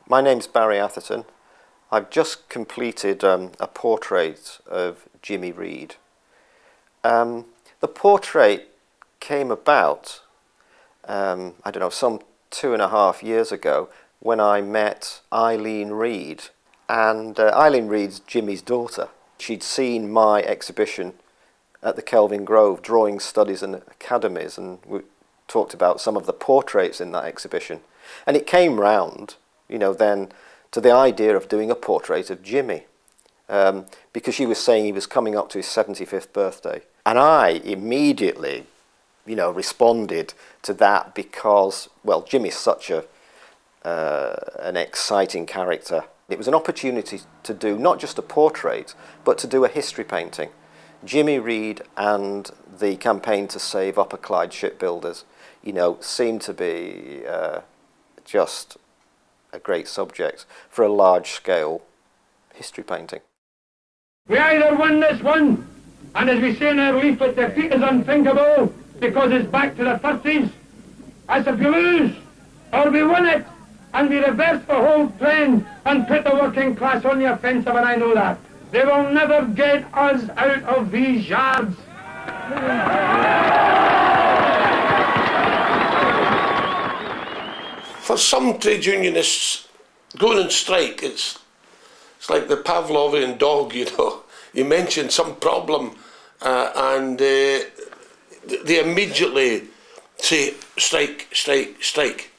My name's Barry Atherton. I've just completed a portrait of Jimmy Reid. The portrait came about, I don't know, some 2.5 years ago when I met REID. And Eileen Reid's Jimmy's daughter. She'd seen my exhibition at the Kelvin Grove Drawing Studies and Academies, and we talked about some of the portraits in that exhibition. And it came round, then to the idea of doing a portrait of Jimmy, because she was saying he was coming up to his 75th birthday. And I immediately, responded to that because, well, Jimmy's such an exciting character. It was an opportunity to do not just a portrait, but to do a history painting. Jimmy Reid and the campaign to save Upper Clyde shipbuilders, seemed to be just a great subject for a large-scale history painting. We either win this one, and as we say in our leaflet, defeat is unthinkable because it's back to the 30s. As if we lose, or we win it, and we reverse the whole trend and put the working class on the offensive, and I know that. They will never get us out of these yards. For some trade unionists, going on strike, it's like the Pavlovian dog, You mention some problem and they immediately say, strike, strike, strike.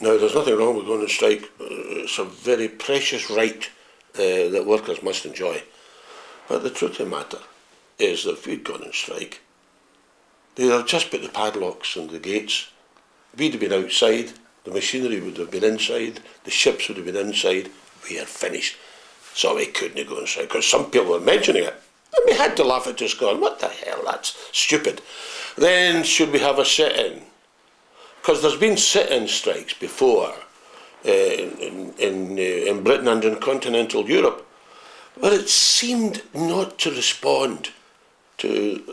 Now, there's nothing wrong with going on strike. It's a very precious right that workers must enjoy. But the truth of the matter is that if we'd gone on strike, they'd have just put the padlocks on the gates. We'd have been outside. The machinery would have been inside, the ships would have been inside, we are finished. So we couldn't go inside, because some people were mentioning it. And we had to laugh at us going, what the hell, that's stupid. Then should we have a sit-in? Because there's been sit-in strikes before in Britain and in continental Europe, but it seemed not to respond to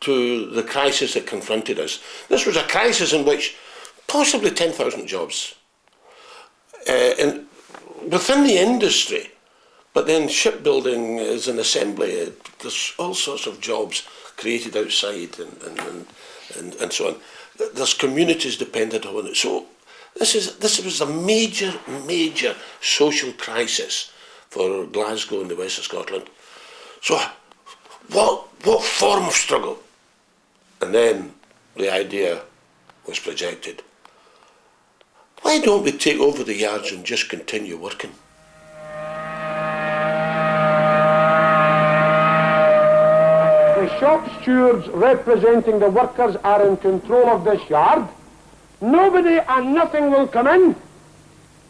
the crisis that confronted us. This was a crisis in which possibly 10,000 jobs within the industry, but then shipbuilding is an assembly. There's all sorts of jobs created outside and so on. There's communities dependent on it. So this was a major social crisis for Glasgow and the west of Scotland. So what form of struggle? And then the idea was projected. Why don't we take over the yards and just continue working? The shop stewards representing the workers are in control of this yard. Nobody and nothing will come in,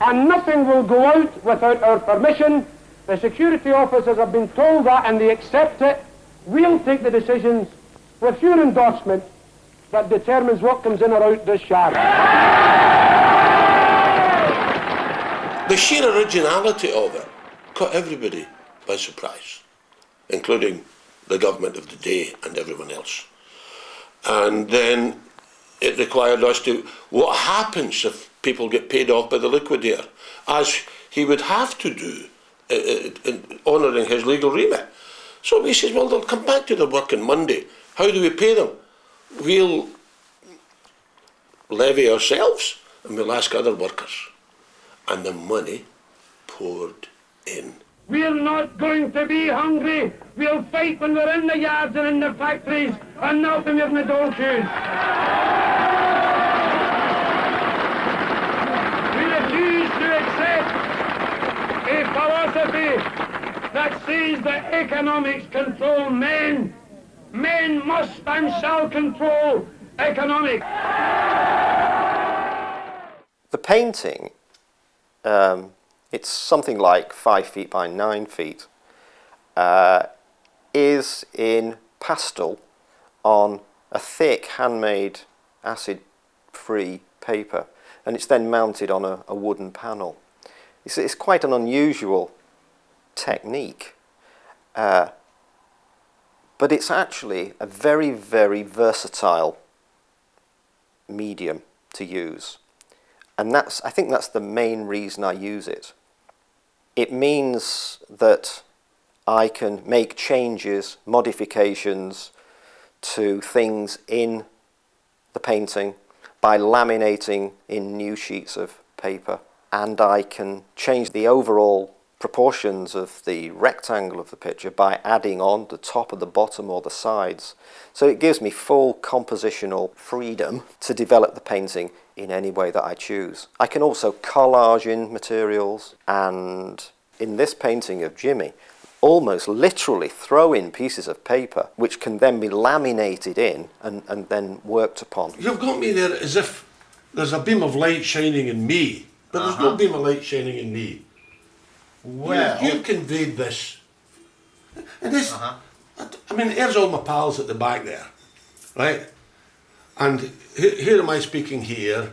and nothing will go out without our permission. The security officers have been told that and they accept it. We'll take the decisions with your endorsement that determines what comes in or out this yard. The sheer originality of it caught everybody by surprise, including the government of the day and everyone else. And then it required us to, what happens if people get paid off by the liquidator, as he would have to do in honouring his legal remit. So we said, well, they'll come back to their work on Monday. How do we pay them? We'll levy ourselves and we'll ask other workers. And the money poured in. We're not going to be hungry. We'll fight when we're in the yards and in the factories, and not when we're in the dole queues. We refuse to accept a philosophy that says that economics control men. Men must and shall control economics. The painting, it's something like 5 feet by 9 feet, is in pastel on a thick handmade acid-free paper, and it's then mounted on a wooden panel. It's quite an unusual technique, but it's actually a very, very versatile medium to use. And I think that's the main reason I use it. It means that I can make changes, modifications to things in the painting by laminating in new sheets of paper. And I can change the overall proportions of the rectangle of the picture by adding on the top or the bottom or the sides. So it gives me full compositional freedom to develop the painting in any way that I choose. I can also collage in materials, and in this painting of Jimmy, almost literally throw in pieces of paper which can then be laminated in and then worked upon. You've got me there as if there's a beam of light shining in me, but there's no beam of light shining in me. Well, You've conveyed this. And this, I mean, here's all my pals at the back there, right? And here am I speaking here.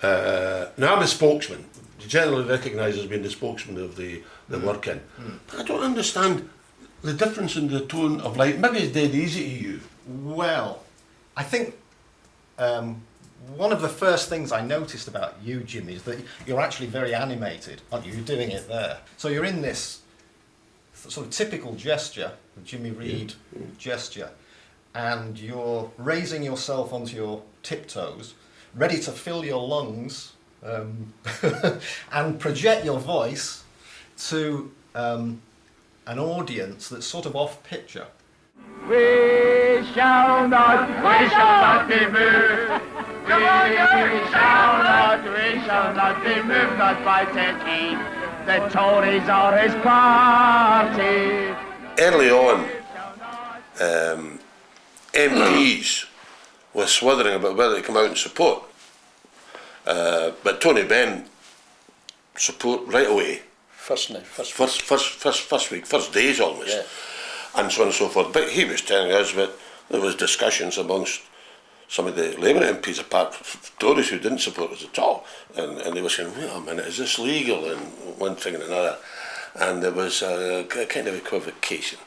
Now I'm a spokesman, generally recognised as being the spokesman of the work in. But I don't understand the difference in the tone of light. Maybe it's dead easy to you. well, I think one of the first things I noticed about you, Jimmy, is that you're actually very animated, aren't you? You're doing it there. So you're in this sort of typical gesture, the Jimmy Reid gesture, and you're raising yourself onto your tiptoes, ready to fill your lungs and project your voice to an audience that's sort of off picture. We shall not be moved. We shall not be moved, not by 10 The Tories are his party. Early on, MPs were swithering about whether to come out and support. But Tony Benn support right away. First week, first days almost. Yeah. And so on and so forth. But he was telling us that there was discussions amongst some of the Labour MPs, apart from Tories who didn't support us at all, and they were saying, wait a minute, is this legal, and one thing and another, and there was a kind of equivocation.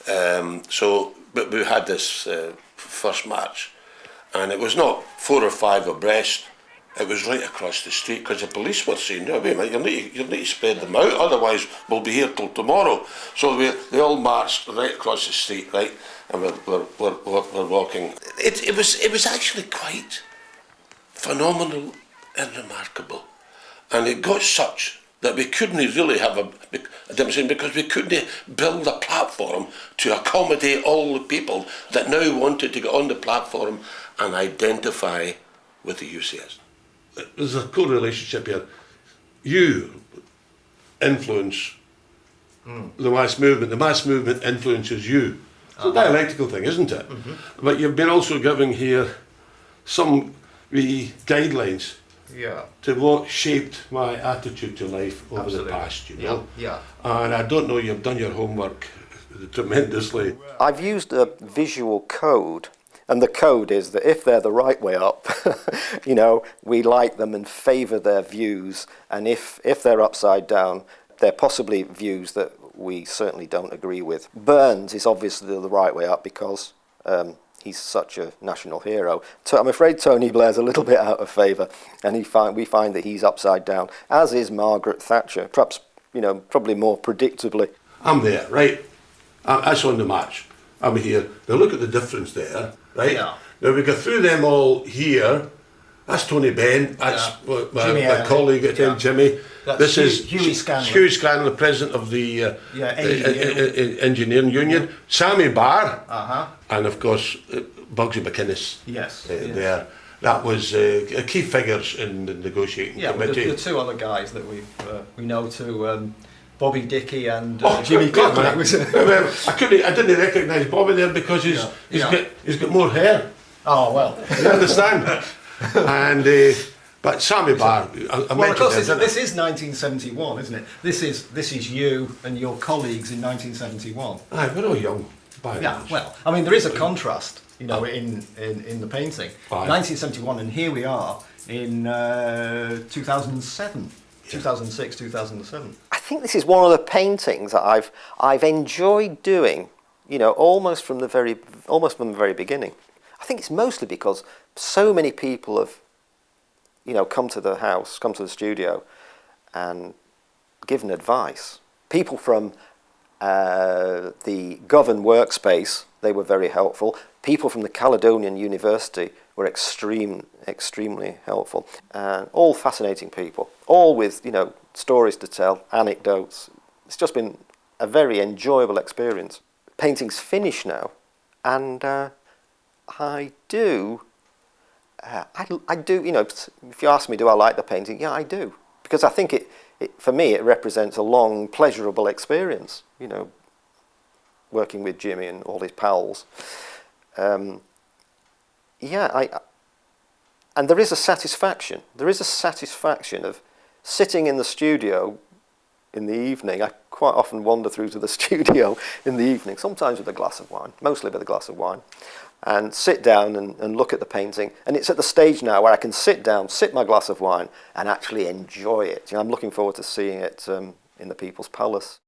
But we had this first march, and it was not 4 or 5 abreast. It was right across the street, because the police were saying, no, wait a minute, you need to spread them out, otherwise we'll be here till tomorrow. So they all marched right across the street, right, and we're walking. It was actually quite phenomenal and remarkable. And it got such that we couldn't really have a demonstration, because we couldn't build a platform to accommodate all the people that now wanted to get on the platform and identify with the UCS. There's a co-relationship here. You influence the mass movement influences you. It's a dialectical thing, isn't it? But you've been also giving here some guidelines to what shaped my attitude to life over the past, you know. Yeah. And I don't know, you've done your homework tremendously. I've used a visual code, and the code is that if they're the right way up, you know, we like them and favour their views, and if they're upside down, they're possibly views that we certainly don't agree with. Burns is obviously the right way up because he's such a national hero. I'm afraid Tony Blair's a little bit out of favour, and we find that he's upside down, as is Margaret Thatcher, perhaps, you know, probably more predictably. I'm there, right? That's on the march. I'm here. Now look at the difference there, right? Yeah. Now we go through them all here. That's Tony Benn. That's my colleague at Jimmy. This is Hughie Scanlon. Hughie Scanlon, the president of the Engineering Union. Sammy Barr. And of course, Bugsy McInnes. Yes. There. That was key figures in the negotiating committee. The two other guys that we know too. Bobby Dickey and Jimmy Clinton. I didn't recognise Bobby there because he's got more hair. Oh well. You understand? And but Sammy Barr, well, of course, this is 1971, isn't it? This is you and your colleagues in 1971. Aye, we're all young. Yeah. Well, I mean, there is a contrast, you know, in the painting. 1971, and here we are in 2007. 2006, 2007. I think this is one of the paintings that I've enjoyed doing, you know, almost from the very beginning. I think it's mostly because so many people have, you know, come to the house, come to the studio and given advice. People from the Govan workspace, they were very helpful. People from the Caledonian University were extremely helpful. And all fascinating people, all with, you know, stories to tell, anecdotes. It's just been a very enjoyable experience. Painting's finished now, and I do, you know, if you ask me, do I like the painting? Yeah, I do. Because I think for me, it represents a long, pleasurable experience, you know, working with Jimmy and all his pals. And there is a satisfaction. There is a satisfaction of sitting in the studio in the evening. I quite often wander through to the studio in the evening, sometimes with a glass of wine, mostly with a glass of wine, and sit down and look at the painting. And it's at the stage now where I can sit down, sip my glass of wine, and actually enjoy it. You know, I'm looking forward to seeing it in the People's Palace.